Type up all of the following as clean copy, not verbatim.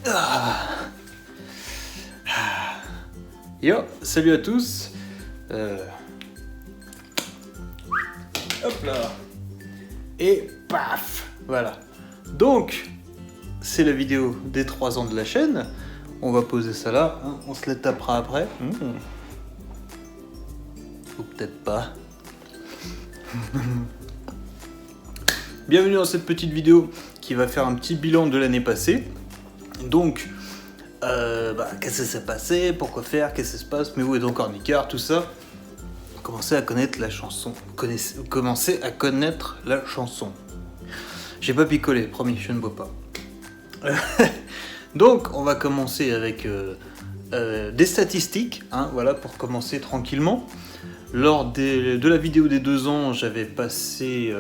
Ah. Yo, salut à tous. Hop là. Et paf. Voilà. Donc, c'est la vidéo des 3 ans de la chaîne. On va poser ça là. Hein, on se la tapera après. Ou peut-être pas. Bienvenue dans cette petite vidéo qui va faire un petit bilan de l'année passée. Donc, qu'est-ce qui s'est passé, pourquoi faire, qu'est-ce qui se passe, mais où est donc Ornicard, tout ça. Commencez à connaître la chanson. Commencez à connaître la chanson. J'ai pas picolé, promis, je ne bois pas. Donc, on va commencer avec des statistiques, hein, voilà, pour commencer tranquillement. Lors de la vidéo des 2 ans, j'avais passé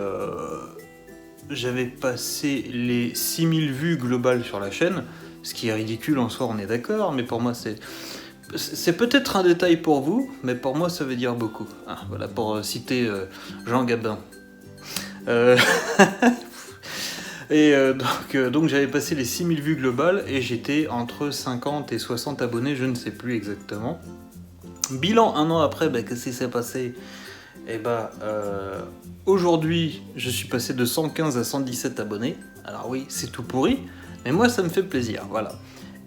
les 6000 vues globales sur la chaîne, ce qui est ridicule en soi, on est d'accord, mais pour moi c'est peut-être un détail pour vous, mais pour moi ça veut dire beaucoup. Hein, voilà, pour citer Jean Gabin. Et donc j'avais passé les 6000 vues globales et j'étais entre 50 et 60 abonnés, je ne sais plus exactement. Bilan 1 an après, qu'est-ce qui s'est passé ? Aujourd'hui, je suis passé de 115 à 117 abonnés. Alors oui, c'est tout pourri, mais moi ça me fait plaisir, voilà.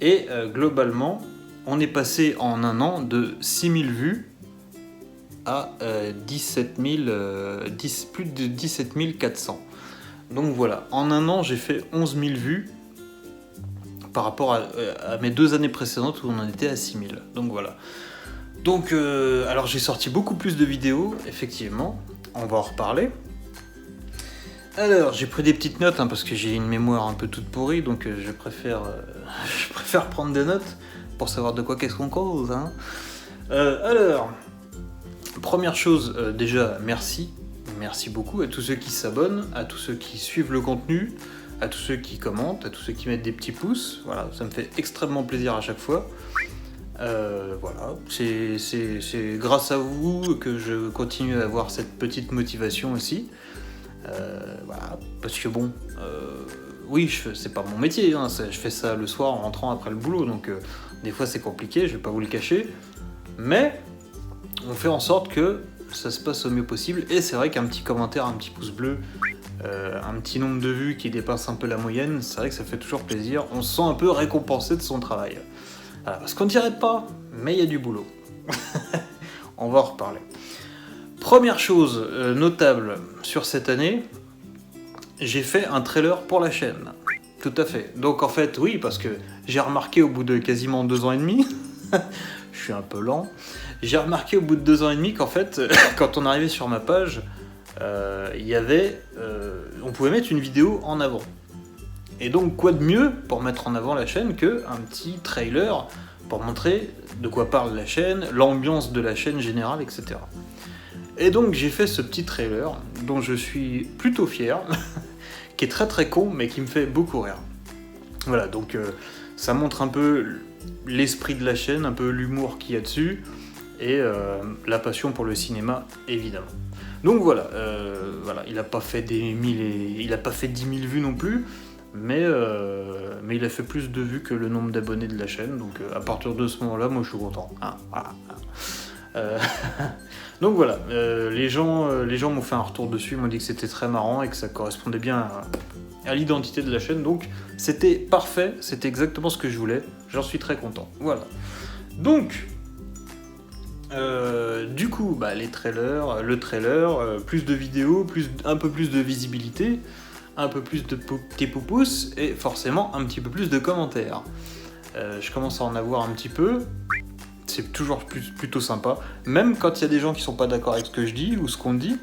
Et globalement, on est passé en 1 an de 6000 vues à plus de 17 400. Donc voilà, en 1 an, j'ai fait 11 000 vues par rapport à mes 2 années précédentes où on en était à 6000. Donc voilà. Donc, alors j'ai sorti beaucoup plus de vidéos, effectivement, on va en reparler. Alors, j'ai pris des petites notes, hein, parce que j'ai une mémoire un peu toute pourrie, donc je préfère prendre des notes pour savoir de quoi qu'est-ce qu'on cause. Hein. Alors, première chose, déjà, merci beaucoup à tous ceux qui s'abonnent, à tous ceux qui suivent le contenu, à tous ceux qui commentent, à tous ceux qui mettent des petits pouces, voilà, ça me fait extrêmement plaisir à chaque fois. Voilà, c'est grâce à vous que je continue à avoir cette petite motivation aussi. Voilà, parce que bon, oui, c'est pas mon métier, hein, je fais ça le soir en rentrant après le boulot, donc des fois c'est compliqué, je vais pas vous le cacher, mais on fait en sorte que ça se passe au mieux possible, et c'est vrai qu'un petit commentaire, un petit pouce bleu, un petit nombre de vues qui dépasse un peu la moyenne, c'est vrai que ça fait toujours plaisir, on se sent un peu récompensé de son travail. Voilà, parce qu'on ne dirait pas, mais il y a du boulot. On va en reparler. Première chose notable sur cette année, j'ai fait un trailer pour la chaîne. Tout à fait. Donc en fait, oui, parce que j'ai remarqué au bout de quasiment 2 ans et demi, je suis un peu lent, j'ai remarqué au bout de 2 ans et demi qu'en fait, quand on arrivait sur ma page, on pouvait mettre une vidéo en avant. Et donc, quoi de mieux pour mettre en avant la chaîne qu'un petit trailer pour montrer de quoi parle la chaîne, l'ambiance de la chaîne générale, etc. Et donc, j'ai fait ce petit trailer dont je suis plutôt fier, qui est très très con, mais qui me fait beaucoup rire. Voilà, donc ça montre un peu l'esprit de la chaîne, un peu l'humour qu'il y a dessus, et la passion pour le cinéma, évidemment. Donc voilà, il n'a pas fait 10 000 vues non plus, mais il a fait plus de vues que le nombre d'abonnés de la chaîne, donc à partir de ce moment-là, moi je suis content. Hein, voilà. Donc voilà, les gens m'ont fait un retour dessus, m'ont dit que c'était très marrant et que ça correspondait bien à l'identité de la chaîne, donc c'était parfait, c'était exactement ce que je voulais, j'en suis très content. Voilà. Donc, du coup, le trailer, plus de vidéos, un peu plus de visibilité, un peu plus de petits pouces et forcément un petit peu plus de commentaires. Je commence à en avoir un petit peu, c'est toujours plutôt sympa, même quand il y a des gens qui sont pas d'accord avec ce que je dis ou ce qu'on dit,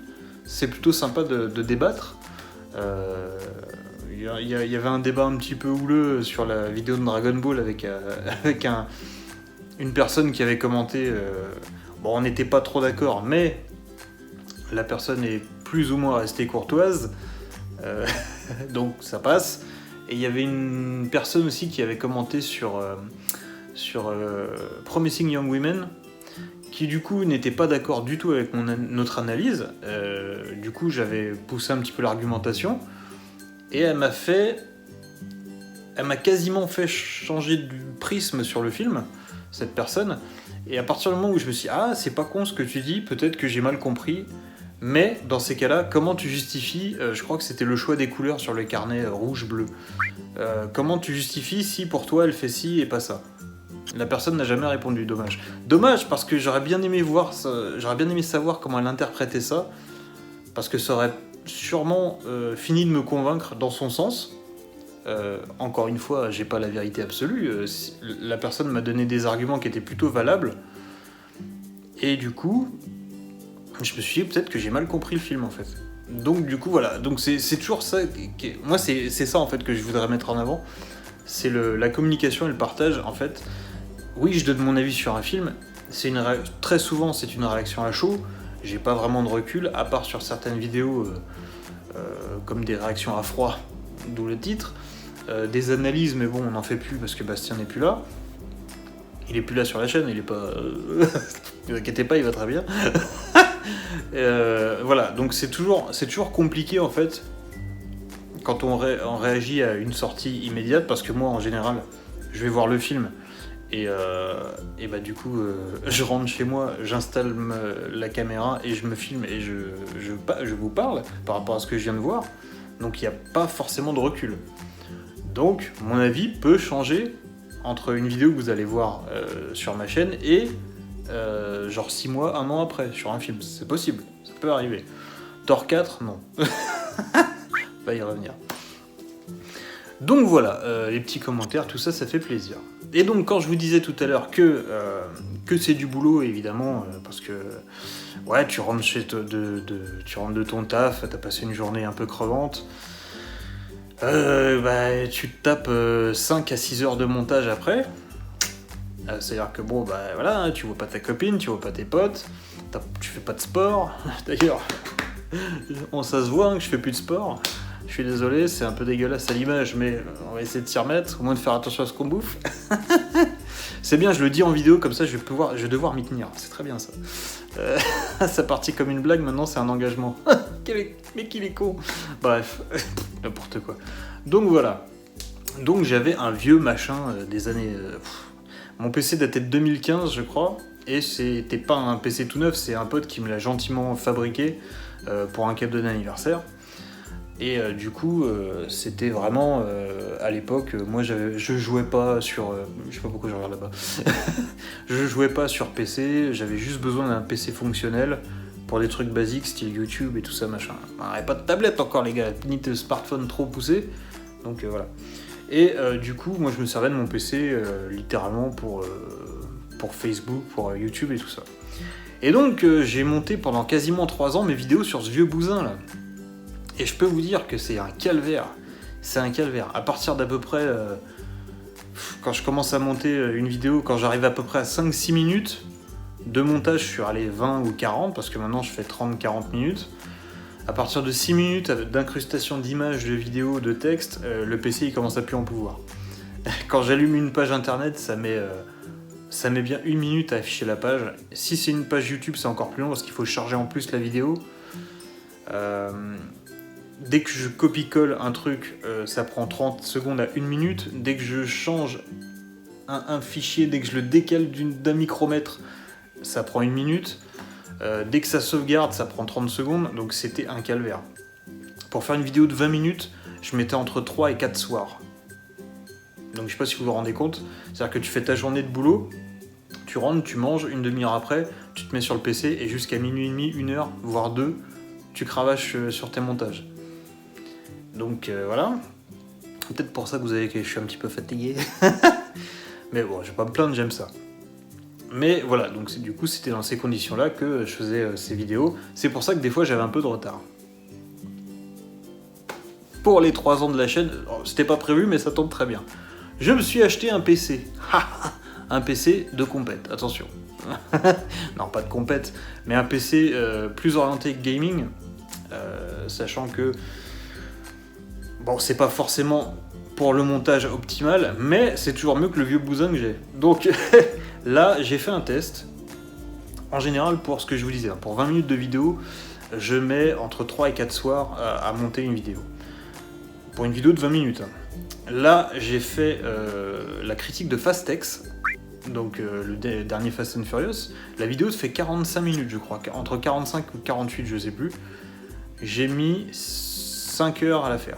c'est plutôt sympa de débattre. Il y avait un débat un petit peu houleux sur la vidéo de Dragon Ball avec une personne qui avait commenté, on n'était pas trop d'accord, mais la personne est plus ou moins restée courtoise, donc ça passe. Et il y avait une personne aussi qui avait commenté sur Promising Young Women, qui du coup n'était pas d'accord du tout avec notre analyse. Du coup j'avais poussé un petit peu l'argumentation, et elle m'a fait elle m'a quasiment fait changer du prisme sur le film, cette personne. Et à partir du moment où je me suis dit, ah, c'est pas con ce que tu dis, peut-être que j'ai mal compris. Mais dans ces cas-là, comment tu justifies, je crois que c'était le choix des couleurs sur le carnet rouge-bleu. Comment tu justifies si pour toi elle fait ci et pas ça? La personne n'a jamais répondu, dommage. Dommage parce que j'aurais bien aimé savoir comment elle interprétait ça, parce que ça aurait sûrement fini de me convaincre dans son sens. Encore une fois, j'ai pas la vérité absolue. La personne m'a donné des arguments qui étaient plutôt valables, et du coup, je me suis dit peut-être que j'ai mal compris le film en fait. Donc du coup voilà, donc c'est toujours ça. Moi c'est ça en fait que je voudrais mettre en avant. C'est la communication et le partage en fait. Oui, je donne mon avis sur un film. Très souvent c'est une réaction à chaud. J'ai pas vraiment de recul, à part sur certaines vidéos comme des réactions à froid, d'où le titre. Des analyses, mais bon, on n'en fait plus parce que Bastien n'est plus là. Il est plus là sur la chaîne, il est pas... Ne vous inquiétez pas, il va très bien. Voilà, donc c'est toujours compliqué en fait quand on réagit à une sortie immédiate, parce que moi en général je vais voir le film et bah du coup je rentre chez moi, j'installe la caméra et je me filme et je vous parle par rapport à ce que je viens de voir, donc il n'y a pas forcément de recul. Donc mon avis peut changer entre une vidéo que vous allez voir sur ma chaîne et genre 6 mois, 1 an après, sur un film. C'est possible, ça peut arriver. Thor 4, non. Va y revenir. Donc voilà, les petits commentaires, tout ça, ça fait plaisir. Et donc quand je vous disais tout à l'heure que c'est du boulot, évidemment, parce que ouais, tu rentres tu rentres de ton taf, t'as passé une journée un peu crevante, bah, tu te tapes 5 à 6 heures de montage après. C'est-à-dire que bon, bah voilà, hein, tu vois pas ta copine, tu vois pas tes potes, tu fais pas de sport. D'ailleurs, ça se voit hein, que je fais plus de sport. Je suis désolé, c'est un peu dégueulasse à l'image, mais on va essayer de s'y remettre, au moins de faire attention à ce qu'on bouffe. C'est bien, je le dis en vidéo, comme ça je vais devoir m'y tenir. C'est très bien ça. Ça partit comme une blague, maintenant c'est un engagement. Mais qu'il est con. Bref, n'importe quoi. Donc voilà. Donc j'avais un vieux machin des années... Mon PC datait de 2015, je crois, et c'était pas un PC tout neuf, c'est un pote qui me l'a gentiment fabriqué pour un cadeau d'anniversaire. Et du coup, c'était vraiment, à l'époque, moi je jouais pas sur... je sais pas pourquoi je regarde là-bas. Je jouais pas sur PC, j'avais juste besoin d'un PC fonctionnel pour des trucs basiques, style YouTube et tout ça, machin. On n'avait pas de tablette encore, les gars, ni de smartphone trop poussé, donc voilà. Et du coup, moi je me servais de mon PC littéralement pour Facebook, pour YouTube et tout ça. Et donc j'ai monté pendant quasiment 3 ans mes vidéos sur ce vieux bousin là. Et je peux vous dire que c'est un calvaire. C'est un calvaire. À partir d'à peu près... quand je commence à monter une vidéo, quand j'arrive à peu près à 5-6 minutes de montage, je suis allé 20 ou 40, parce que maintenant je fais 30-40 minutes. À partir de 6 minutes d'incrustation d'images, de vidéos, de textes, le PC il commence à plus en pouvoir. Quand j'allume une page internet, ça met bien 1 minute à afficher la page. Si c'est une page YouTube, c'est encore plus long parce qu'il faut charger en plus la vidéo. Dès que je copie-colle un truc, ça prend 30 secondes à 1 minute. Dès que je change un fichier, dès que je le décale d'un micromètre, ça prend 1 minute. Dès que ça sauvegarde, ça prend 30 secondes, donc c'était un calvaire. Pour faire une vidéo de 20 minutes, je mettais entre 3 et 4 soirs. Donc je sais pas si vous vous rendez compte, c'est-à-dire que tu fais ta journée de boulot, tu rentres, tu manges, une demi-heure après, tu te mets sur le PC et jusqu'à minuit et demi, 1 heure, voire 2, tu cravaches sur tes montages. Donc voilà, peut-être pour ça que vous avez que je suis un petit peu fatigué. Mais bon, je vais pas me plaindre, j'aime ça. Mais voilà, donc du coup c'était dans ces conditions-là que je faisais ces vidéos. C'est pour ça que des fois j'avais un peu de retard. Pour les 3 ans de la chaîne, c'était pas prévu mais ça tombe très bien. Je me suis acheté un PC. Un PC de compète, attention. Non, pas de compète, mais un PC plus orienté gaming. Sachant que... Bon, c'est pas forcément pour le montage optimal, mais c'est toujours mieux que le vieux bousin que j'ai. Donc... Là, j'ai fait un test. En général, pour ce que je vous disais, pour 20 minutes de vidéo, je mets entre 3 et 4 soirs à monter une vidéo. pour une vidéo de 20 minutes. Là, j'ai fait la critique de Fastex, donc le dernier Fast and Furious. La vidéo fait 45 minutes, je crois, entre 45 ou 48, je sais plus. J'ai mis 5 heures à la faire.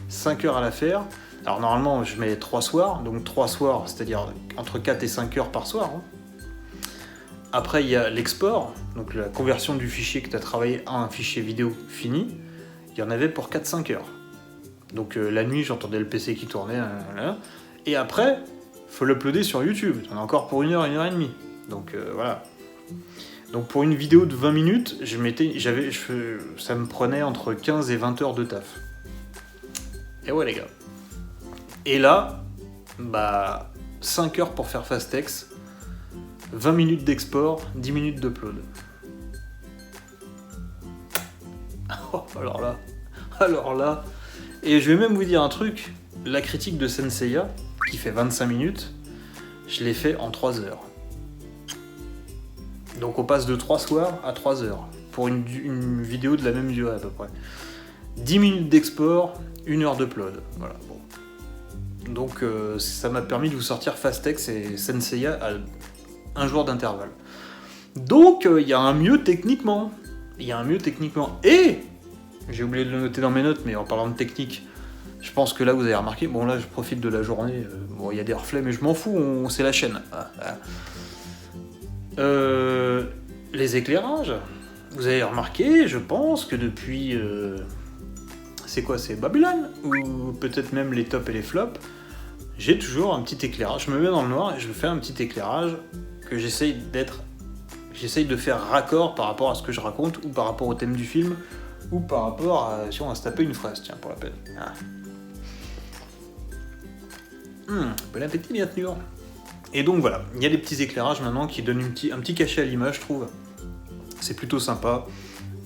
5 heures à la faire. Alors normalement, je mets 3 soirs, donc 3 soirs, c'est-à-dire entre 4 et 5 heures par soir. Hein. Après, il y a l'export, donc la conversion du fichier que tu as travaillé à un fichier vidéo fini. Il y en avait pour 4-5 heures. Donc la nuit, j'entendais le PC qui tournait. Et après, faut l'uploader sur YouTube. On a encore pour 1 heure, 1 heure et demie. Donc voilà. Donc pour une vidéo de 20 minutes, ça me prenait entre 15 et 20 heures de taf. Et ouais les gars. Et là, 5 heures pour faire Fastex, 20 minutes d'export, 10 minutes d'upload. Oh, alors là, et je vais même vous dire un truc, la critique de Senseiya, qui fait 25 minutes, je l'ai fait en 3 heures. Donc on passe de 3 soirs à 3 heures, pour une vidéo de la même durée à peu près. 10 minutes d'export, 1 heure d'upload, voilà. Bon. Donc ça m'a permis de vous sortir Fastex et Senseiya à un jour d'intervalle. Donc il y a un mieux techniquement. Et j'ai oublié de le noter dans mes notes, mais en parlant de technique, je pense que là vous avez remarqué, bon là je profite de la journée, bon il y a des reflets mais je m'en fous, c'est la chaîne. Les éclairages, vous avez remarqué, je pense que depuis... c'est quoi, c'est Babylone? Ou peut-être même les tops et les flops, j'ai toujours un petit éclairage, je me mets dans le noir et je fais un petit éclairage que j'essaye de faire raccord par rapport à ce que je raconte, ou par rapport au thème du film, ou par rapport à si on va se taper une fraise, tiens, pour la peine. Bon appétit, bien sûr. Et donc voilà, il y a des petits éclairages maintenant qui donnent un petit cachet à l'image, je trouve. C'est plutôt sympa.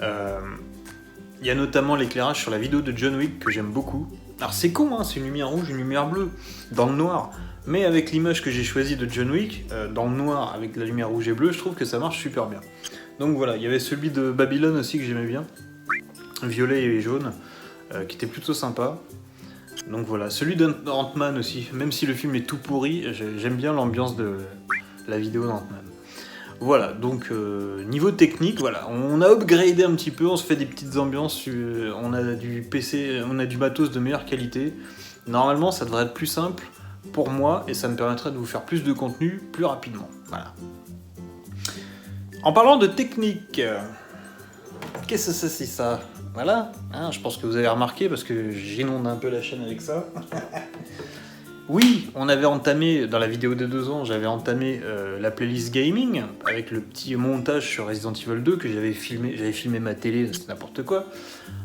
Il y a notamment l'éclairage sur la vidéo de John Wick que j'aime beaucoup. Alors c'est con, hein, c'est une lumière rouge, une lumière bleue, dans le noir. Mais avec l'image que j'ai choisie de John Wick, dans le noir, avec la lumière rouge et bleue, je trouve que ça marche super bien. Donc voilà, il y avait celui de Babylone aussi que j'aimais bien, violet et jaune, qui était plutôt sympa. Donc voilà, celui d'Ant-Man aussi, même si le film est tout pourri, j'aime bien l'ambiance de la vidéo d'Ant-Man. Voilà, donc niveau technique, voilà, on a upgradé un petit peu, on se fait des petites ambiances, on a du PC, on a du matos de meilleure qualité. Normalement, ça devrait être plus simple pour moi et ça me permettrait de vous faire plus de contenu plus rapidement. Voilà. En parlant de technique, qu'est-ce que c'est ça? Voilà, hein, je pense que vous avez remarqué parce que j'inonde un peu la chaîne avec ça. Oui, on avait entamé, dans la vidéo des 2 ans, j'avais entamé la playlist gaming avec le petit montage sur Resident Evil 2 que j'avais filmé ma télé, c'est n'importe quoi.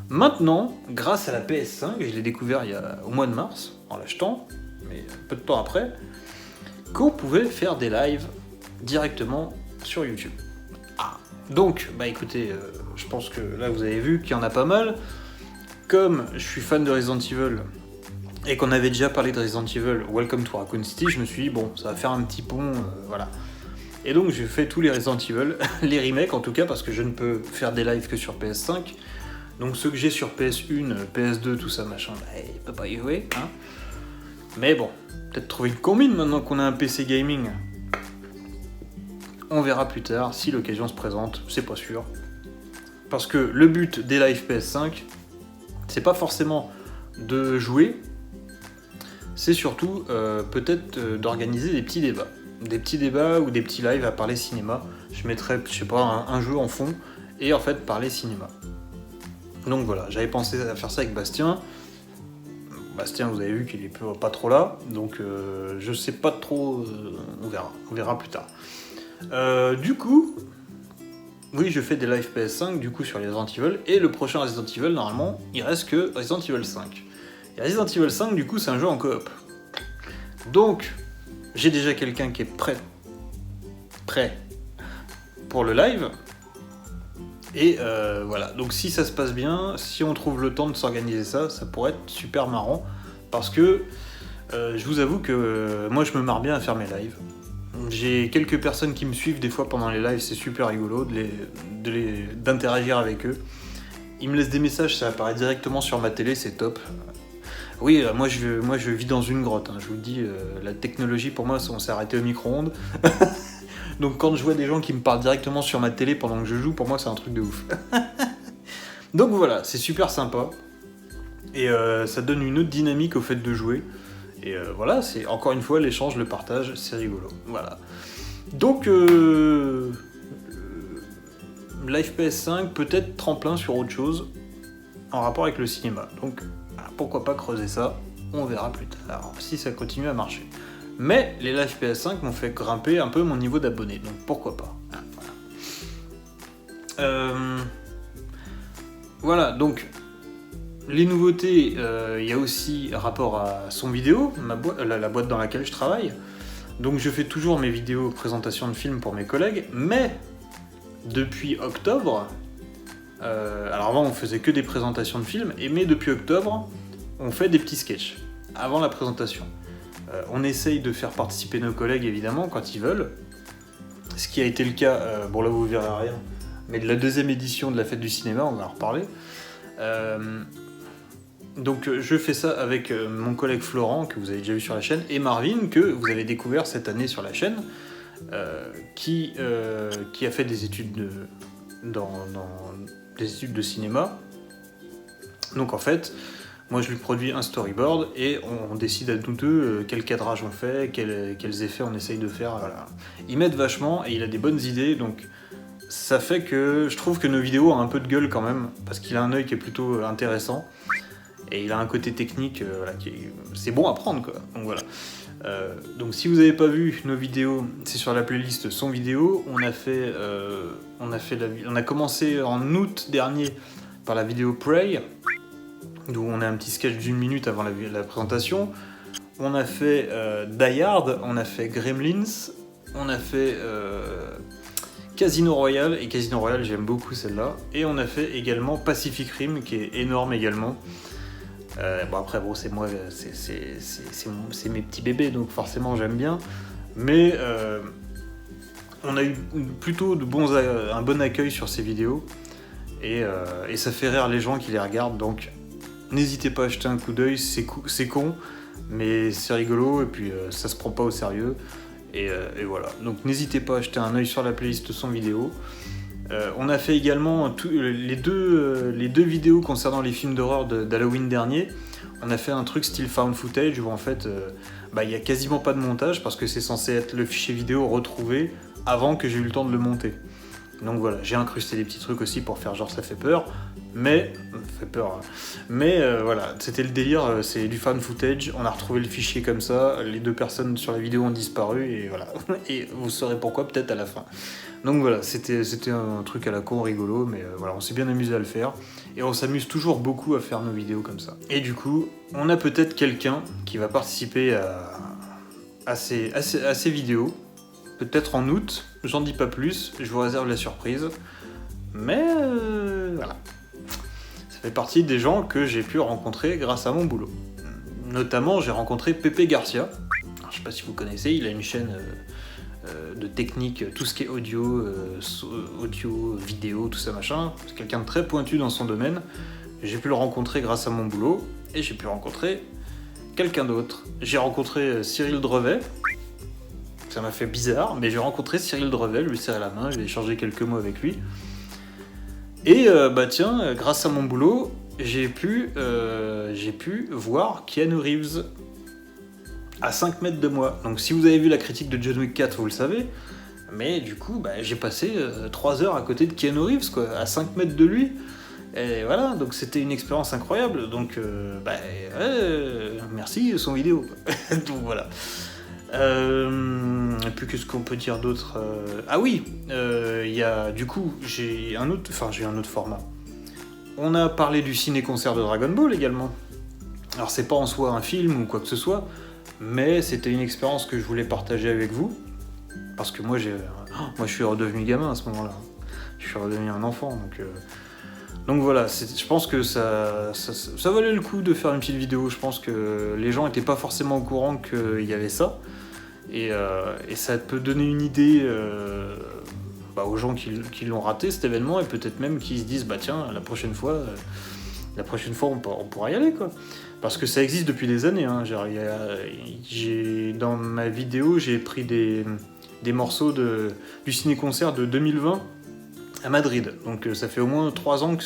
Maintenant, grâce à la PS5, je l'ai découvert au mois de mars, en l'achetant, mais peu de temps après, qu'on pouvait faire des lives directement sur YouTube. Donc, écoutez, je pense que là vous avez vu qu'il y en a pas mal. Comme je suis fan de Resident Evil et qu'on avait déjà parlé de Resident Evil Welcome to Raccoon City, je me suis dit bon, ça va faire un petit pont, voilà. Et donc j'ai fait tous les Resident Evil, les remakes en tout cas, parce que je ne peux faire des lives que sur PS5. Donc ceux que j'ai sur PS1, PS2, tout ça machin, il peut pas y jouer, hein. Mais bon, peut-être trouver une combine maintenant qu'on a un PC gaming. On verra plus tard si l'occasion se présente, c'est pas sûr. Parce que le but des lives PS5, c'est pas forcément de jouer, c'est surtout peut-être d'organiser des petits débats. Des petits débats ou des petits lives à parler cinéma. Je mettrais, je sais pas, un jeu en fond et en fait parler cinéma. Donc voilà, j'avais pensé à faire ça avec Bastien. Bastien, vous avez vu qu'il est pas trop là, donc je sais pas trop, on verra plus tard. Du coup, oui, je fais des live PS5 du coup sur les Resident Evil, et le prochain Resident Evil, normalement, il reste que Resident Evil 5. Et Resident Evil 5, du coup, c'est un jeu en coop. Donc, j'ai déjà quelqu'un qui est prêt pour le live. Et voilà, donc si ça se passe bien, si on trouve le temps de s'organiser ça, ça pourrait être super marrant, parce que je vous avoue que moi je me marre bien à faire mes lives. J'ai quelques personnes qui me suivent des fois pendant les lives, c'est super rigolo d'interagir avec eux. Ils me laissent des messages, ça apparaît directement sur ma télé, c'est top. Oui, moi je vis dans une grotte, hein, je vous le dis, la technologie pour moi, on s'est arrêté au micro-ondes. Donc quand je vois des gens qui me parlent directement sur ma télé pendant que je joue, pour moi c'est un truc de ouf. Donc voilà, c'est super sympa. Et ça donne une autre dynamique au fait de jouer. Et voilà, c'est encore une fois l'échange, le partage, c'est rigolo. Voilà. Donc Live PS5 peut-être tremplin sur autre chose en rapport avec le cinéma. Donc pourquoi pas creuser ça, on verra plus tard si ça continue à marcher. Mais les Live PS5 m'ont fait grimper un peu mon niveau d'abonné, donc pourquoi pas. Voilà, donc les nouveautés, il y a aussi rapport à Son Vidéo, la boîte dans laquelle je travaille. Donc je fais toujours mes vidéos présentations de films pour mes collègues, mais depuis octobre, alors avant on faisait que des présentations de films, mais depuis octobre, on fait des petits sketchs avant la présentation. On essaye de faire participer nos collègues évidemment quand ils veulent, ce qui a été le cas, bon là vous verrez rien, mais de la deuxième édition de la fête du cinéma, on va en reparler. Donc je fais ça avec mon collègue Florent, que vous avez déjà vu sur la chaîne, et Marvin, que vous avez découvert cette année sur la chaîne, qui a fait des études des études de cinéma. Donc en fait, moi je lui produis un storyboard et on décide à nous deux quel cadrage on fait, quels effets on essaye de faire. Voilà. Il m'aide vachement et il a des bonnes idées, donc ça fait que je trouve que nos vidéos ont un peu de gueule quand même, parce qu'il a un œil qui est plutôt intéressant. Et il a un côté technique, voilà, c'est bon à prendre quoi. Donc voilà. Donc si vous n'avez pas vu nos vidéos, c'est sur la playlist Son Vidéo. On a commencé en août dernier par la vidéo Prey, d'où on a un petit sketch d'1 minute avant la présentation. On a fait Die Hard, on a fait Gremlins, on a fait Casino Royale, et Casino Royale j'aime beaucoup celle-là. Et on a fait également Pacific Rim, qui est énorme également. Bon après bon c'est moi, c'est mes petits bébés donc forcément j'aime bien, mais on a eu plutôt un bon accueil sur ces vidéos et ça fait rire les gens qui les regardent, donc n'hésitez pas à jeter un coup d'œil, c'est con mais c'est rigolo et puis ça se prend pas au sérieux et voilà, donc n'hésitez pas à jeter un œil sur la playlist Son Vidéo. On a fait également les deux vidéos concernant les films d'horreur d'Halloween dernier. On a fait un truc style found footage où en fait il y a quasiment pas de montage parce que c'est censé être le fichier vidéo retrouvé avant que j'ai eu le temps de le monter. Donc voilà, j'ai incrusté des petits trucs aussi pour faire genre ça fait peur, mais voilà, c'était le délire, c'est du found footage, on a retrouvé le fichier comme ça, les deux personnes sur la vidéo ont disparu et voilà, et vous saurez pourquoi peut-être à la fin. Donc voilà, c'était un truc à la con rigolo, mais voilà, on s'est bien amusé à le faire, et on s'amuse toujours beaucoup à faire nos vidéos comme ça. Et du coup, on a peut-être quelqu'un qui va participer à ces vidéos, peut-être en août, j'en dis pas plus, je vous réserve la surprise, mais voilà. Ça fait partie des gens que j'ai pu rencontrer grâce à mon boulot. Notamment, j'ai rencontré Pepe Garcia. Alors, je sais pas si vous connaissez, il a une chaîne de technique, tout ce qui est audio, vidéo, tout ça machin. C'est quelqu'un de très pointu dans son domaine. J'ai pu le rencontrer grâce à mon boulot et j'ai pu rencontrer quelqu'un d'autre. J'ai rencontré Cyril Drevet. Ça m'a fait bizarre, mais j'ai rencontré Cyril Drevet, lui serrer la main, j'ai échangé quelques mots avec lui. Et tiens, grâce à mon boulot, j'ai pu voir Keanu Reeves à 5 mètres de moi. Donc si vous avez vu la critique de John Wick 4, vous le savez. Mais du coup, j'ai passé 3 heures à côté de Keanu Reeves, quoi, à 5 mètres de lui. Et voilà, donc c'était une expérience incroyable. Donc, merci, Son Vidéo. Donc voilà. Et puis qu'est-ce qu'on peut dire d'autre Ah oui, du coup, j'ai un autre format. On a parlé du ciné-concert de Dragon Ball également. Alors c'est pas en soi un film ou quoi que ce soit, mais c'était une expérience que je voulais partager avec vous, parce que moi je suis redevenu gamin à ce moment-là. Je suis redevenu un enfant, donc voilà, je pense que ça valait le coup de faire une petite vidéo. Je pense que les gens n'étaient pas forcément au courant qu'il y avait ça. Et ça peut donner une idée aux gens qui l'ont raté cet événement, et peut-être même qui se disent bah tiens, la prochaine fois on pourra y aller, quoi. Parce que ça existe depuis des années, hein. Dans ma vidéo, j'ai pris des morceaux du ciné-concert de 2020 à Madrid. Donc ça fait au moins 3 ans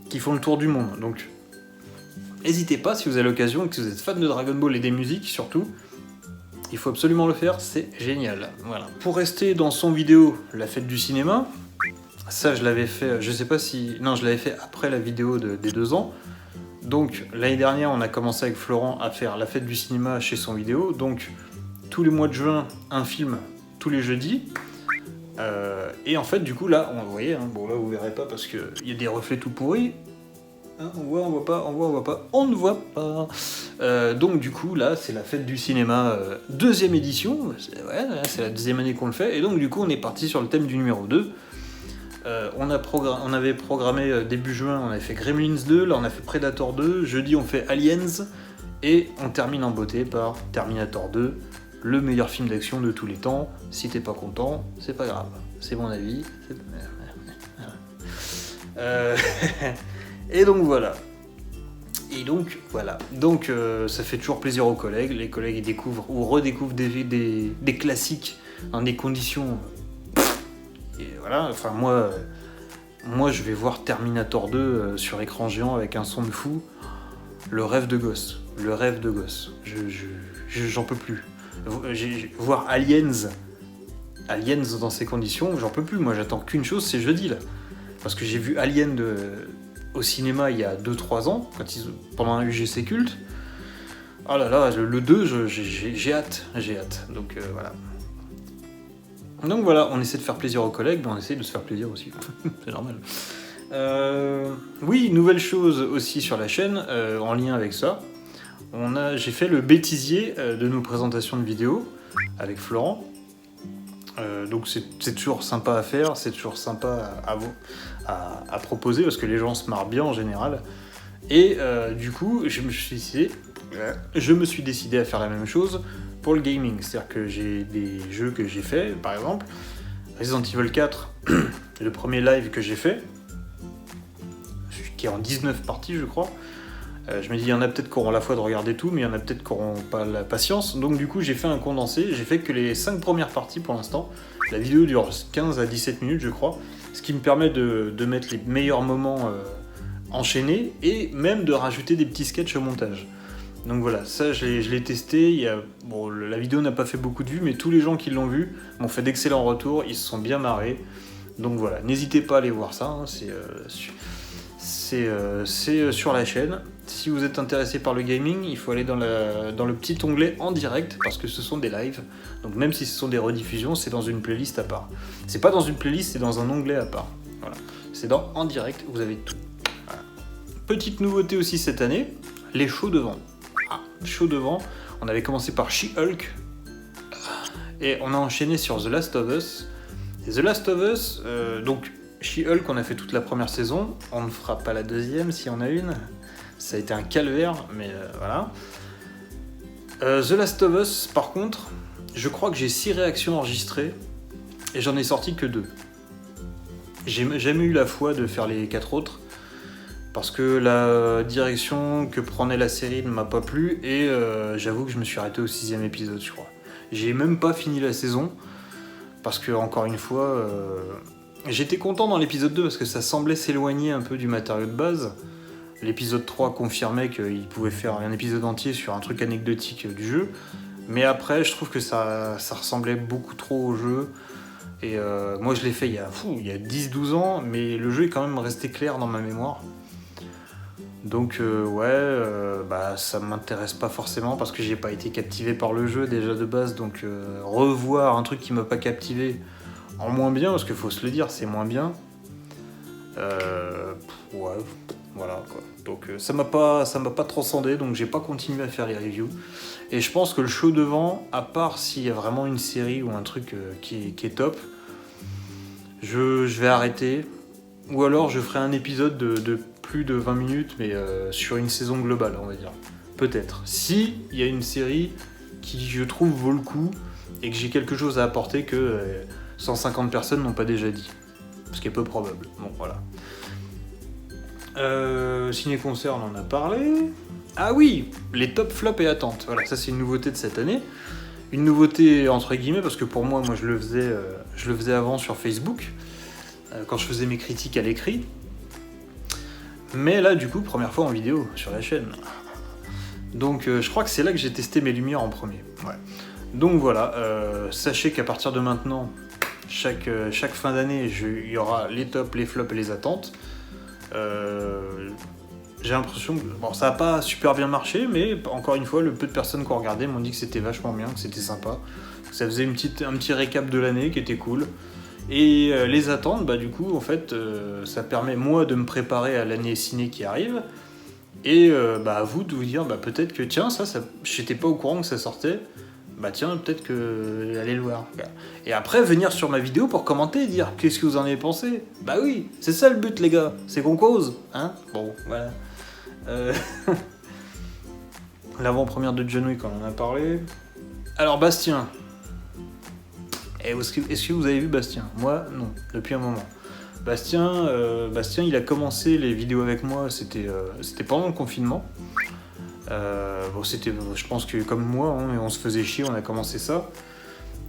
qu'ils font le tour du monde. Donc n'hésitez pas, si vous avez l'occasion et que vous êtes fan de Dragon Ball et des musiques surtout, il faut absolument le faire, c'est génial. Voilà. Pour rester dans son vidéo, la fête du cinéma, ça je l'avais fait, je sais pas si... Non, je l'avais fait après la vidéo des 2 ans. Donc l'année dernière, on a commencé avec Florent à faire la fête du cinéma chez son vidéo. Donc tous les mois de juin, un film tous les jeudis. Et en fait, du coup, là, vous voyez, hein, bon là vous verrez pas parce qu'il y a des reflets tout pourris. Hein, on voit pas, on ne voit pas. Donc du coup, là, c'est la fête du cinéma, 2e édition. C'est la 2e année qu'on le fait. Et donc du coup, on est parti sur le thème du numéro 2. On avait programmé début juin, on avait fait Gremlins 2, là on a fait Predator 2, jeudi on fait Aliens, et on termine en beauté par Terminator 2, le meilleur film d'action de tous les temps. Si t'es pas content, c'est pas grave, c'est mon avis. Et donc voilà. Donc ça fait toujours plaisir aux collègues. Les collègues ils découvrent ou redécouvrent des classiques dans des conditions... Et voilà, enfin moi je vais voir Terminator 2 sur écran géant avec un son de fou. Le rêve de gosse. J'en peux plus. Voir Aliens dans ces conditions, j'en peux plus. Moi j'attends qu'une chose, c'est jeudi là. Parce que j'ai vu Alien au cinéma il y a 2-3 ans, pendant un UGC culte. Oh là là, le 2, j'ai hâte. Donc voilà. Donc voilà, on essaie de faire plaisir aux collègues, mais on essaie de se faire plaisir aussi. C'est normal. Oui, nouvelle chose aussi sur la chaîne, en lien avec ça. J'ai fait le bêtisier de nos présentations de vidéos avec Florent. Donc c'est toujours sympa à faire, c'est toujours sympa à proposer, parce que les gens se marrent bien en général. Et du coup, je me suis décidé à faire la même chose pour le gaming. C'est-à-dire que j'ai des jeux que j'ai fait, par exemple Resident Evil 4, le premier live que j'ai fait, qui est en 19 parties je crois. Je me dis, il y en a peut-être qui auront la foi de regarder tout, mais il y en a peut-être qui n'auront pas la patience. Donc du coup, j'ai fait un condensé. J'ai fait que les 5 premières parties pour l'instant. La vidéo dure 15 à 17 minutes, je crois. Ce qui me permet de mettre les meilleurs moments enchaînés et même de rajouter des petits sketchs au montage. Donc voilà, ça je l'ai testé. La vidéo n'a pas fait beaucoup de vues, mais tous les gens qui l'ont vu m'ont fait d'excellents retours. Ils se sont bien marrés. Donc voilà, n'hésitez pas à aller voir ça. Hein, c'est sur la chaîne. Si vous êtes intéressé par le gaming, il faut aller dans le petit onglet en direct, parce que ce sont des lives. Donc même si ce sont des rediffusions, c'est dans une playlist à part. C'est pas dans une playlist, c'est dans un onglet à part. Voilà. C'est dans en direct, vous avez tout. Voilà. Petite nouveauté aussi cette année, les shows devant. Shows devant, on avait commencé par She-Hulk, et on a enchaîné sur The Last of Us. Et The Last of Us, donc She-Hulk, on a fait toute la première saison, on ne fera pas la deuxième si on a une. Ça a été un calvaire, mais voilà. The Last of Us, par contre, je crois que j'ai 6 réactions enregistrées et j'en ai sorti que 2. J'ai jamais eu la foi de faire les 4 autres parce que la direction que prenait la série ne m'a pas plu et j'avoue que je me suis arrêté au 6e épisode, je crois. J'ai même pas fini la saison parce que, encore une fois, j'étais content dans l'épisode 2 parce que ça semblait s'éloigner un peu du matériau de base. L'épisode 3 confirmait qu'il pouvait faire un épisode entier sur un truc anecdotique du jeu. Mais après, je trouve que ça ressemblait beaucoup trop au jeu. Et moi, je l'ai fait il y a 10-12 ans, mais le jeu est quand même resté clair dans ma mémoire. Donc ça m'intéresse pas forcément parce que j'ai pas été captivé par le jeu déjà de base. Donc revoir un truc qui m'a pas captivé en moins bien, parce qu'il faut se le dire, c'est moins bien. Voilà quoi. Donc ça m'a pas transcendé, donc j'ai pas continué à faire les reviews. Et je pense que le show devant, à part s'il y a vraiment une série ou un truc qui est top, je vais arrêter. Ou alors je ferai un épisode de plus de 20 minutes, mais sur une saison globale, on va dire. Peut-être. Si il y a une série qui, je trouve, vaut le coup et que j'ai quelque chose à apporter, que 150 personnes n'ont pas déjà dit. Ce qui est peu probable. Bon, voilà. Ciné-concert, on en a parlé. Ah oui, les top flops et attentes. Voilà, ça c'est une nouveauté de cette année. Une nouveauté entre guillemets, parce que pour moi je le faisais avant sur Facebook, quand je faisais mes critiques à l'écrit. Mais là, du coup, première fois en vidéo sur la chaîne. Donc je crois que c'est là que j'ai testé mes lumières en premier. Ouais. Donc voilà, sachez qu'à partir de maintenant, chaque fin d'année, il y aura les tops, les flops et les attentes. J'ai l'impression que bon, ça n'a pas super bien marché, mais encore une fois, le peu de personnes qui ont regardé m'ont dit que c'était vachement bien, que c'était sympa. Que ça faisait un petit récap de l'année qui était cool. Et les attentes, bah du coup, en fait, ça permet moi de me préparer à l'année ciné qui arrive. Et à vous de vous dire, peut-être que tiens, ça j'étais pas au courant que ça sortait. Bah tiens, peut-être que allez le voir. Et après, venir sur ma vidéo pour commenter et dire qu'est-ce que vous en avez pensé. Bah oui, c'est ça le but, les gars, c'est qu'on cause, hein. Bon, voilà. L'avant-première de John Wick, on en a parlé. Alors Bastien. Est-ce que vous avez vu Bastien? Moi, non, depuis un moment. Bastien, il a commencé les vidéos avec moi, c'était pendant le confinement. Je pense que comme moi, hein, on se faisait chier, on a commencé ça.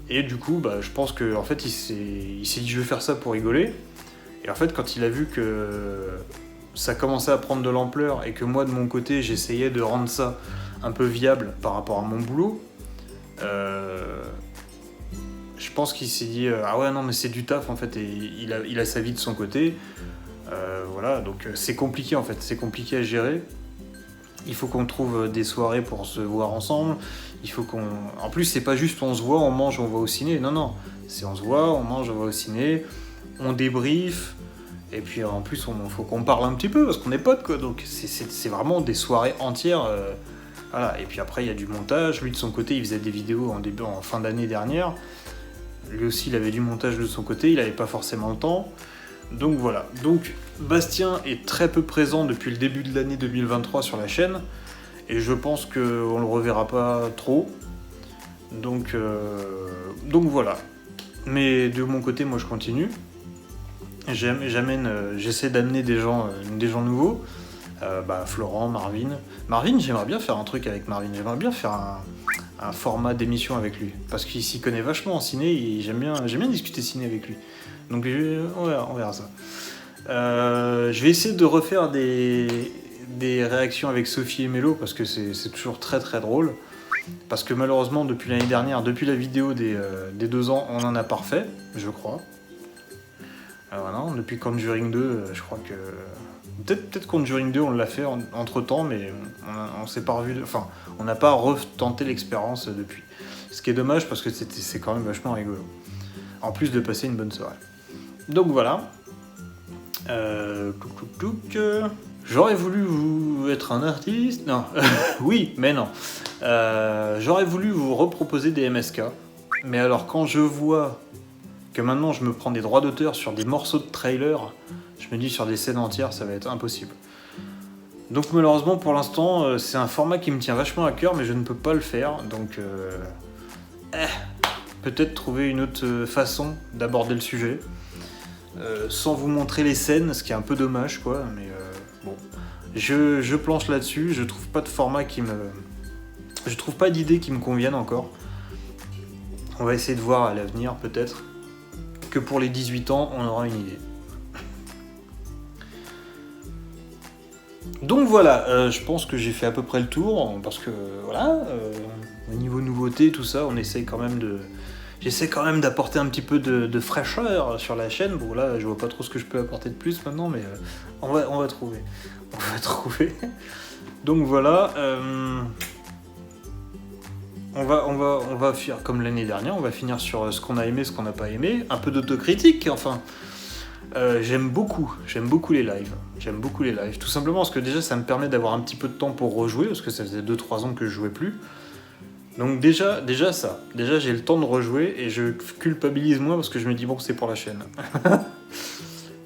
Et du coup, je pense qu'en fait, il s'est dit je vais faire ça pour rigoler. Et en fait, quand il a vu que ça commençait à prendre de l'ampleur et que moi, de mon côté, j'essayais de rendre ça un peu viable par rapport à mon boulot, je pense qu'il s'est dit ah ouais, non, mais c'est du taf en fait, et il a sa vie de son côté. Voilà, donc c'est compliqué en fait, c'est compliqué à gérer. Il faut qu'on trouve des soirées pour se voir ensemble. Il faut qu'on... En plus, c'est pas juste on se voit, on mange, on va au ciné. Non. C'est on se voit, on mange, on va au ciné, on débrief. Et puis en plus, faut qu'on parle un petit peu parce qu'on est potes, quoi. Donc c'est vraiment des soirées entières. Voilà. Et puis après, il y a du montage. Lui, de son côté, il faisait des vidéos en fin d'année dernière. Lui aussi, il avait du montage de son côté. Il n'avait pas forcément le temps. Donc voilà, donc Bastien est très peu présent depuis le début de l'année 2023 sur la chaîne, et je pense qu'on ne le reverra pas trop, donc voilà. Mais de mon côté, moi je continue, j'essaie d'amener des gens nouveaux, Florent, Marvin, j'aimerais bien faire un truc avec Marvin, j'aimerais bien faire un format d'émission avec lui, parce qu'il s'y connaît vachement en ciné, et j'aime bien discuter ciné avec lui. Donc on verra ça. Je vais essayer de refaire des réactions avec Sophie et Mélo parce que c'est toujours très très drôle. Parce que malheureusement depuis l'année dernière, depuis la vidéo des 2 ans, on en a pas refait, je crois. Voilà, depuis Conjuring 2, je crois que... Peut-être Conjuring 2 on l'a fait entre temps, mais on s'est pas revu... Enfin, on n'a pas retenté l'expérience depuis. Ce qui est dommage parce que c'est quand même vachement rigolo. En plus de passer une bonne soirée. Donc voilà. J'aurais voulu vous être un artiste. Non. Oui, mais non. J'aurais voulu vous reproposer des MSK. Mais alors quand je vois que maintenant je me prends des droits d'auteur sur des morceaux de trailer, je me dis sur des scènes entières, ça va être impossible. Donc malheureusement pour l'instant, c'est un format qui me tient vachement à cœur, mais je ne peux pas le faire. Donc peut-être trouver une autre façon d'aborder le sujet. Sans vous montrer les scènes, ce qui est un peu dommage, quoi, mais bon. Je planche là-dessus, je trouve pas de format je trouve pas d'idée qui me convienne encore. On va essayer de voir à l'avenir, peut-être, que pour les 18 ans, on aura une idée. Donc voilà, je pense que j'ai fait à peu près le tour, parce que, voilà, au niveau nouveauté, tout ça, on essaye quand même de... J'essaie quand même d'apporter un petit peu de fraîcheur sur la chaîne. Bon là, je vois pas trop ce que je peux apporter de plus maintenant, mais on va trouver. On va trouver. Donc voilà. On va faire comme l'année dernière. On va finir sur ce qu'on a aimé, ce qu'on n'a pas aimé. Un peu d'autocritique, enfin. J'aime beaucoup les lives. J'aime beaucoup les lives. Tout simplement parce que déjà, ça me permet d'avoir un petit peu de temps pour rejouer, parce que ça faisait 2-3 ans que je jouais plus. Donc déjà ça, j'ai le temps de rejouer et je culpabilise moins parce que je me dis bon c'est pour la chaîne.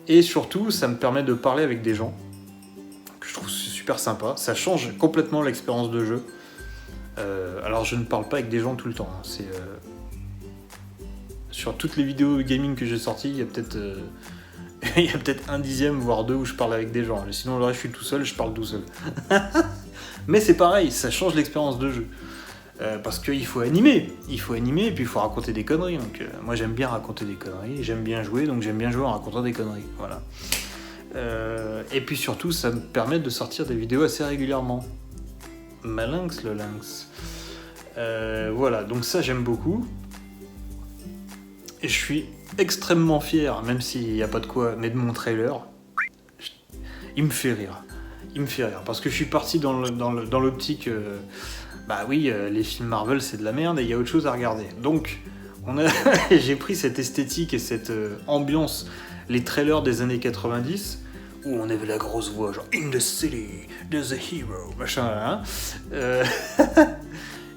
Et surtout ça me permet de parler avec des gens, que je trouve super sympa, ça change complètement l'expérience de jeu. Alors je ne parle pas avec des gens tout le temps, hein. Sur toutes les vidéos gaming que j'ai sorties, il y a peut-être il y a peut-être un dixième, voire deux, où je parle avec des gens. Sinon, le reste, je suis tout seul, je parle tout seul. Mais c'est pareil, ça change l'expérience de jeu. Parce qu'il faut animer, et puis il faut raconter des conneries. Donc, moi, j'aime bien raconter des conneries, j'aime bien jouer, donc j'aime bien jouer en racontant des conneries. Voilà. Et puis surtout, ça me permet de sortir des vidéos assez régulièrement. Malinx, le lynx. Voilà, donc ça, j'aime beaucoup. Et je suis extrêmement fier, même s'il n'y a pas de quoi, mais de mon trailer. Il me fait rire. Parce que je suis parti dans l'optique... bah oui, les films Marvel, c'est de la merde et il y a autre chose à regarder. Donc, j'ai pris cette esthétique et cette ambiance, les trailers des années 90, où on avait la grosse voix, genre « In the city, there's a hero », machin, hein.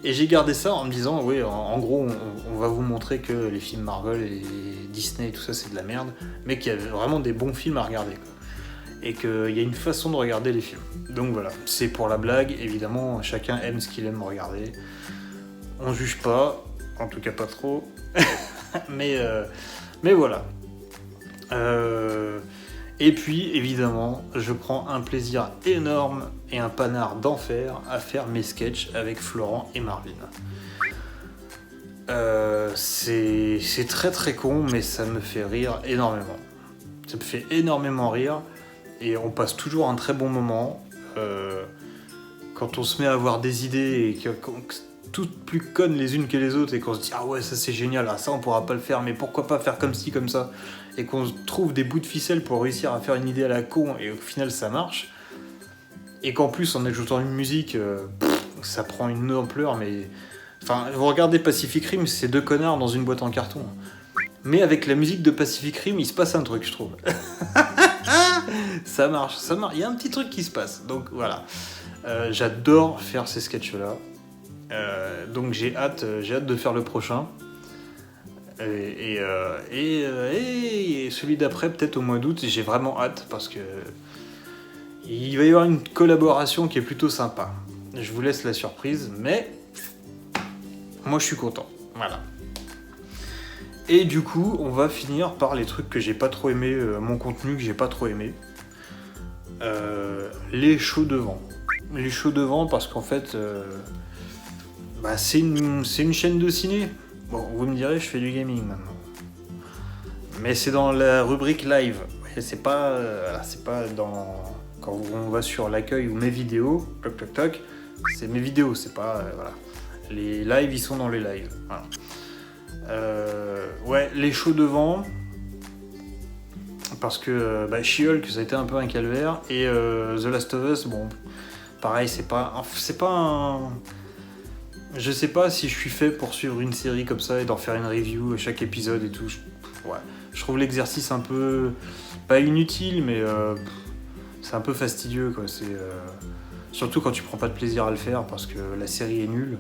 Et j'ai gardé ça en me disant, oui, en gros, on va vous montrer que les films Marvel et Disney et tout ça, c'est de la merde, mais qu'il y a vraiment des bons films à regarder, quoi. Et qu'il y a une façon de regarder les films. Donc voilà, c'est pour la blague, évidemment, chacun aime ce qu'il aime regarder. On juge pas, en tout cas pas trop, mais voilà. Et puis, évidemment, je prends un plaisir énorme et un panard d'enfer à faire mes sketchs avec Florent et Marvin. C'est très très con, mais ça me fait rire énormément. Ça me fait énormément rire, et on passe toujours un très bon moment. Quand on se met à avoir des idées, et toutes plus connes les unes que les autres, et qu'on se dit « Ah ouais, ça c'est génial, ça on pourra pas le faire, mais pourquoi pas faire comme ci, comme ça ?» et qu'on trouve des bouts de ficelle pour réussir à faire une idée à la con, et au final ça marche, et qu'en plus en ajoutant une musique, ça prend une ampleur, mais... Enfin, vous regardez Pacific Rim, c'est deux connards dans une boîte en carton. Mais avec la musique de Pacific Rim, il se passe un truc, je trouve. Ça marche. Il y a un petit truc qui se passe, donc voilà. J'adore faire ces sketchs-là. Donc j'ai hâte de faire le prochain. Et celui d'après, peut-être au mois d'août, j'ai vraiment hâte parce que il va y avoir une collaboration qui est plutôt sympa. Je vous laisse la surprise, mais moi je suis content. Voilà. Et du coup, on va finir par les trucs que j'ai pas trop aimé, mon contenu que j'ai pas trop aimé. Les shows de vent. Les shows de vent parce qu'en fait, c'est une chaîne de ciné. Bon, vous me direz, je fais du gaming maintenant. Mais c'est dans la rubrique live. C'est pas dans... Quand on va sur l'accueil ou mes vidéos, toc toc toc, c'est mes vidéos, c'est pas... voilà. Les lives, ils sont dans les lives. Voilà. Ouais, les shows de vent, parce que She-Hulk, ça a été un peu un calvaire, et The Last of Us, bon, pareil, c'est pas un... Je sais pas si je suis fait pour suivre une série comme ça et d'en faire une review à chaque épisode et tout. Je trouve l'exercice un peu... pas inutile, mais c'est un peu fastidieux, quoi. Surtout quand tu prends pas de plaisir à le faire, parce que la série est nulle.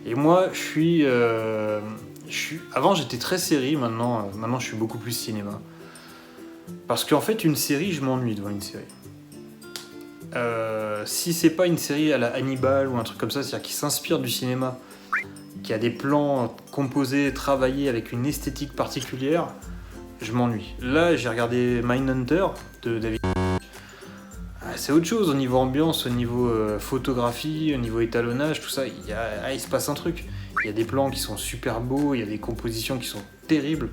Et moi, je suis... Avant, j'étais très série, maintenant, je suis beaucoup plus cinéma. Parce qu'en fait, une série, je m'ennuie devant une série. Si c'est pas une série à la Hannibal ou un truc comme ça, c'est-à-dire qui s'inspire du cinéma, qui a des plans composés, travaillés avec une esthétique particulière, je m'ennuie. Là, j'ai regardé Mindhunter de David. C'est autre chose au niveau ambiance, au niveau photographie, au niveau étalonnage, tout ça. Il se passe un truc. Il y a des plans qui sont super beaux, il y a des compositions qui sont terribles.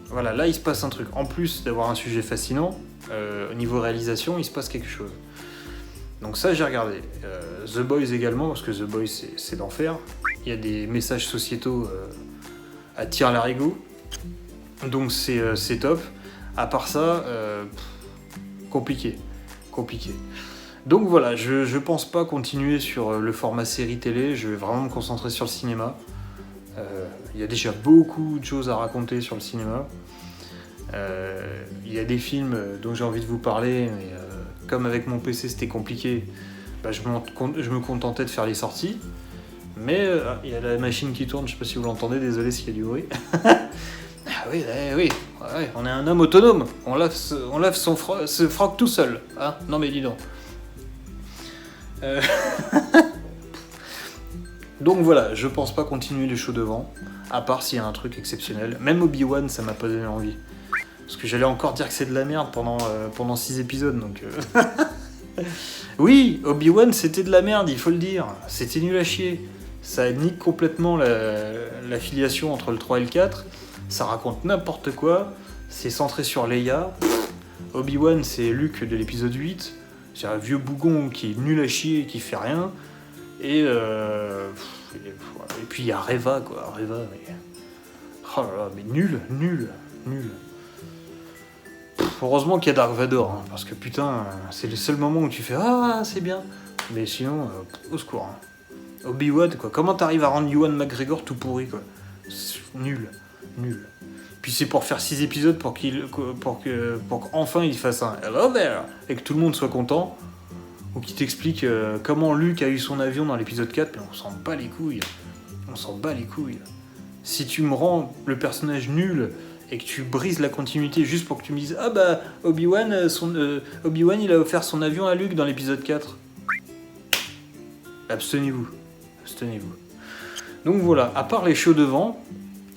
Voilà, là il se passe un truc. En plus d'avoir un sujet fascinant, au niveau réalisation, il se passe quelque chose. Donc ça j'ai regardé. The Boys également, parce que The Boys c'est d'enfer. Il y a des messages sociétaux à tire-larigot. Donc c'est top. À part ça, compliqué. Donc voilà, je pense pas continuer sur le format série télé, je vais vraiment me concentrer sur le cinéma. Il y a déjà beaucoup de choses à raconter sur le cinéma. Il y a des films dont j'ai envie de vous parler, mais comme avec mon PC c'était compliqué, je me contentais de faire les sorties. Mais il y a la machine qui tourne, je sais pas si vous l'entendez, désolé s'il y a du bruit. Ah oui, ouais, on est un homme autonome, on lave ce froc tout seul. Hein, non mais dis donc. Donc voilà, je pense pas continuer les shows devant, à part s'il y a un truc exceptionnel. Même Obi-Wan, ça m'a pas donné envie. Parce que j'allais encore dire que c'est de la merde pendant 6 épisodes, donc... Oui, Obi-Wan, c'était de la merde, il faut le dire. C'était nul à chier. Ça nique complètement la filiation entre le 3 et le 4. Ça raconte n'importe quoi. C'est centré sur Leia. Obi-Wan, c'est Luke de l'épisode 8. C'est un vieux bougon qui est nul à chier, qui fait rien. Et puis il y a Reva, quoi. Reva, mais... Oh là là, mais nul. Heureusement qu'il y a Dark Vador, hein, parce que putain, c'est le seul moment où tu fais « Ah, c'est bien !» Mais sinon, au secours. Hein. Obi-Wan, quoi. Comment t'arrives à rendre Ewan McGregor tout pourri, quoi. Nul. Puis c'est pour faire 6 épisodes pour qu'enfin il fasse un « Hello there !» et que tout le monde soit content. Ou qu'il t'explique comment Luke a eu son avion dans l'épisode 4, mais on s'en bat les couilles. Si tu me rends le personnage nul et que tu brises la continuité juste pour que tu me dises « Ah bah, Obi-Wan, il a offert son avion à Luke dans l'épisode 4. » Abstenez-vous. Donc voilà, à part les shows devant,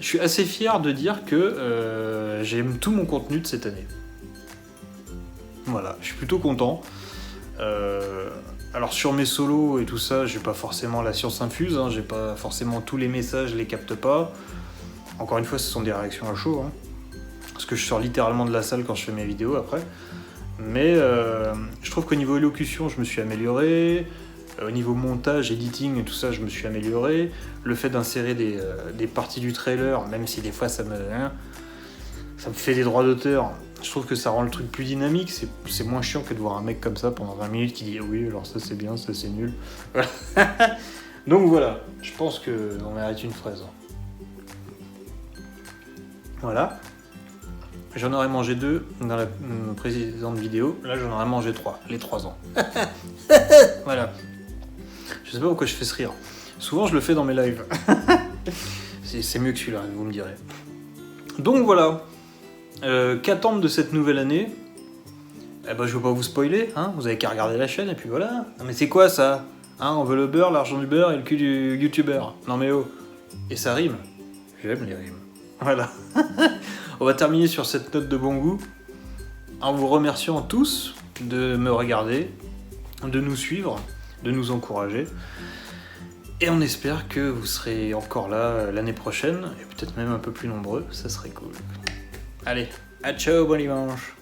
je suis assez fier de dire que j'aime tout mon contenu de cette année. Voilà, je suis plutôt content. Alors sur mes solos et tout ça, j'ai pas forcément la science infuse, hein, j'ai pas forcément tous les messages, je les capte pas. Encore une fois, ce sont des réactions à chaud, hein, parce que je sors littéralement de la salle quand je fais mes vidéos après. Mais je trouve qu'au niveau élocution, je me suis amélioré. Au niveau montage, editing et tout ça, je me suis amélioré. Le fait d'insérer des parties du trailer, même si des fois ça me fait des droits d'auteur, je trouve que ça rend le truc plus dynamique. C'est moins chiant que de voir un mec comme ça pendant 20 minutes qui dit « Oui, alors ça c'est bien, ça c'est nul. » Donc voilà, je pense qu'on mérite une fraise. Voilà. J'en aurais mangé 2 dans la précédente vidéo. Là, j'en aurais mangé 3, les 3 ans. Voilà. Je sais pas pourquoi je fais ce rire. Souvent, je le fais dans mes lives. C'est mieux que celui-là, vous me direz. Donc voilà. Qu'attendre de cette nouvelle année ? Eh ben, je veux pas vous spoiler, hein. Vous avez qu'à regarder la chaîne et puis voilà. Non mais c'est quoi ça, hein, on veut le beurre, l'argent du beurre et le cul du youtubeur. Non mais oh. Et ça rime. J'aime les rimes. Voilà. On va terminer sur cette note de bon goût, en vous remerciant tous de me regarder, de nous suivre, de nous encourager. Et on espère que vous serez encore là l'année prochaine, et peut-être même un peu plus nombreux, ça serait cool. Allez, à ciao, bon dimanche.